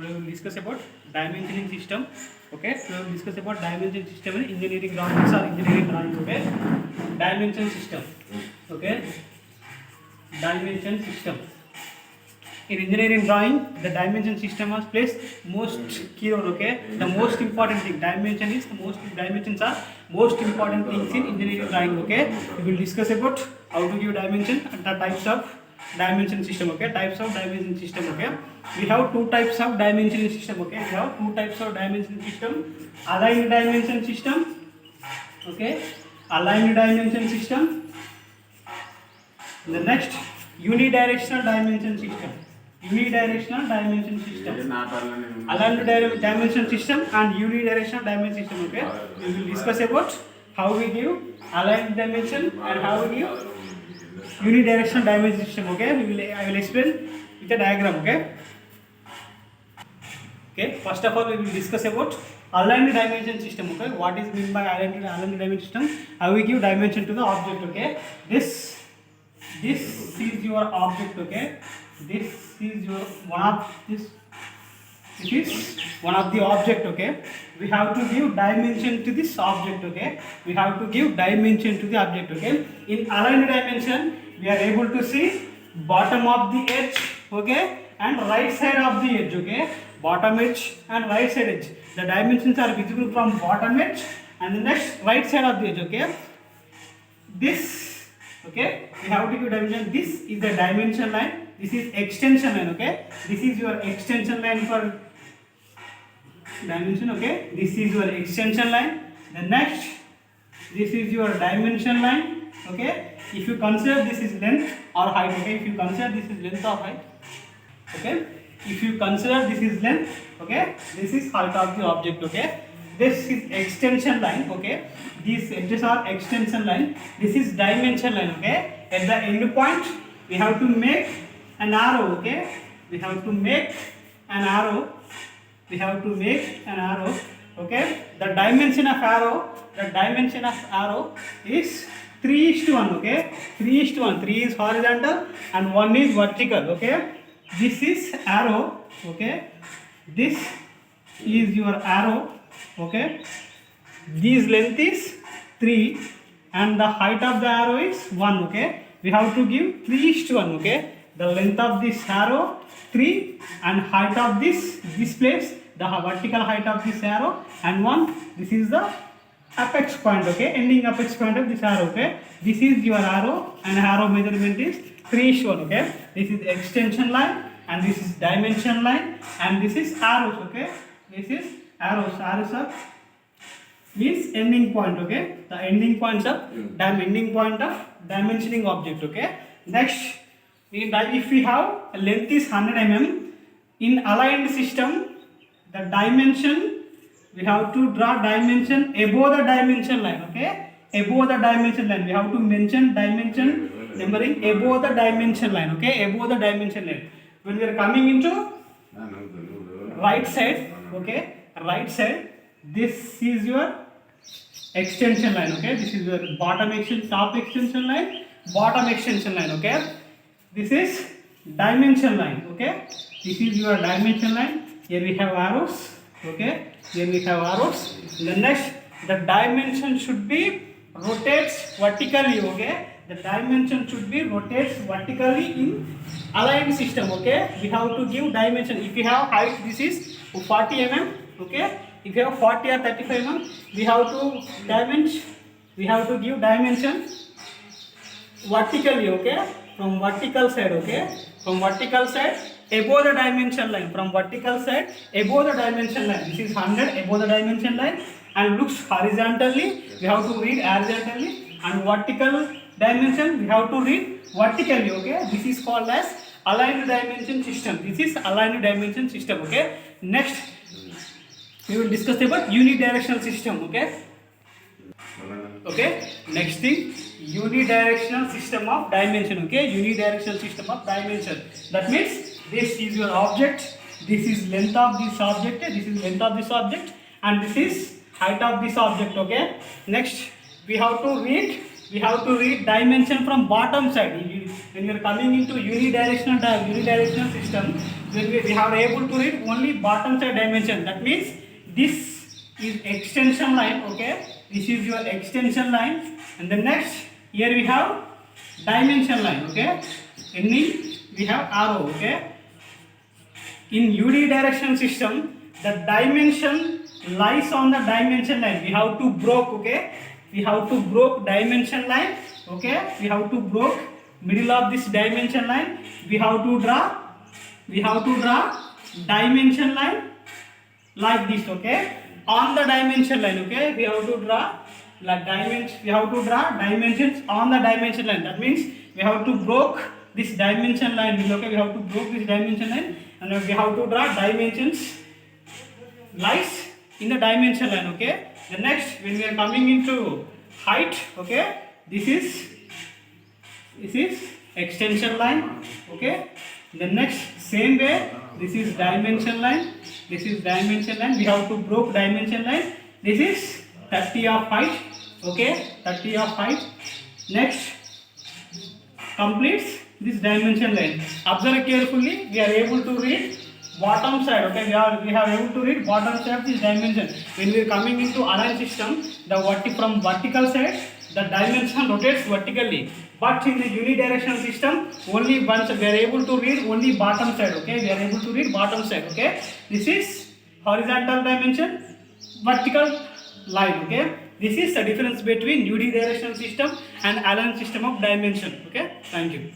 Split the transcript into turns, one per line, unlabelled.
we will discuss about dimensioning system. Okay, we will discuss about dimension system in engineering drawings or engineering drawings. Okay, dimension system. Okay, dimension system. In engineering drawing, the dimension system has placed most key role. Okay, the most important thing. Dimensions are most important things in engineering drawing. Okay, we will discuss about how to give dimension and the types of dimension system. Okay, types of dimension system. Okay, we have two types of dimensioning system. Okay, we have two types of dimension system: aligned dimension system. Okay, aligned dimension system. The next, unidirectional dimension system. Unidirectional dimension system. Aligned dimension system and unidirectional dimension system. Okay, we will discuss about how we give aligned dimension and how we give unidirectional dimension system. Okay, I will explain with a diagram. Okay, first of all we will discuss about aligned dimension system. Okay, what is meant by aligned dimension system? How we give dimension to the object. Okay, this is your object. Okay, this is one of the object. Okay, we have to give dimension to this object. Okay, we have to give dimension to the object. Okay, in aligned dimension we are able to see bottom of the edge. Okay, and right side of the edge. Okay, bottom edge and right side edge, the dimensions are visible from bottom edge and the next right side of the edge. Okay, this, okay, we have to give dimension. This is the dimension line, this is extension line. Okay, this is your extension line for dimension. Okay, this is your extension line. The next, this is your dimension line. Okay, if you consider this is length or height. Okay, if you consider this is length or height. Okay, if you consider this is length. Okay, this is height of the object. Okay, this is extension line. Okay, these edges are extension line. This is dimension line. Okay, at the end point we have to make an arrow. Okay, we have to make an arrow. Okay, the dimension of arrow is 3:1. Okay, 3:1. 3 is horizontal and 1 is vertical. Okay, this is arrow. Okay, this is your arrow. Okay, this length is 3 and the height of the arrow is 1. Okay, we have to give 3:1. Okay, the length of this arrow 3 and height of this place, the vertical height of this arrow, and 1. This is the apex point. Okay, ending apex point of this arrow. Okay, this is your arrow and arrow measurement is 3:1. Okay, this is extension line and this is dimension line and this is arrows. Okay, this is arrows are means ending point. Okay, the ending point of dimensioning object. Okay, next, if we have length is 100 mm in aligned system, the dimension, we have to draw dimension above the dimension line. Okay, above the dimension line we have to mention dimension numbering above the dimension line. Okay, above the dimension line. When we are coming into right side. Okay, right side, this is your extension line. Okay, this is your top extension line, bottom extension line. Okay, this is dimension line. Okay, this is your dimension line. Here we have arrows. Okay, here we have arrows. The next, the dimension should be rotates vertically. Okay, the dimension should be rotates vertically in aligned system. Okay, we have to give dimension. If you have height, this is 40 mm. Okay, if you have 40 or 35 mm, we have to give dimension vertically. Okay, from vertical side. Okay, from vertical side above the dimension line. From vertical side above the dimension line. This is 100 above the dimension line and looks horizontally. We have to read horizontally, and vertical dimension we have to read vertically. Okay, this is called as aligned dimension system. This is aligned dimension system. Okay, next we will discuss about unidirectional system. Okay, next thing, unidirectional system of dimension. Okay, unidirectional system of dimension. That means this is your object, this is length of this object, this is length of this object, and this is height of this object. Okay, next we have to read dimension from bottom side. When you are coming into unidirectional system, when we are able to read only bottom side dimension. That means this is extension line. Okay, this is your extension line, and the next here we have dimension line. Okay, ending we have arrow. Okay, in UD direction system, the dimension lies on the dimension line. We have to broke. Okay, we have to broke dimension line. Okay, we have to broke middle of this dimension line. We have to draw dimension line like this. Okay, on the dimension line. Okay, we have to draw like dimension. We have to draw dimensions on the dimension line. That means we have to broke this dimension line. Okay, we have to broke this dimension line, and we have to draw dimensions lies in the dimension line. Okay, the next when we are coming into height. Okay, this is extension line. Okay, the next same way, this is dimension line. This is dimension line. We have to broke dimension line. This is 30 of height. Okay, 30 of height. Next completes this dimension line. Observe carefully. We are able to read bottom side. Okay, we have able to read bottom side of this dimension. When we are coming into align system, from vertical side, the dimension rotates vertically. But in the unidirectional system, only once we are able to read only bottom side. Okay, we are able to read bottom side. Okay, this is horizontal dimension, vertical line. Okay, this is the difference between unidirectional system and align system of dimension. Okay, thank you.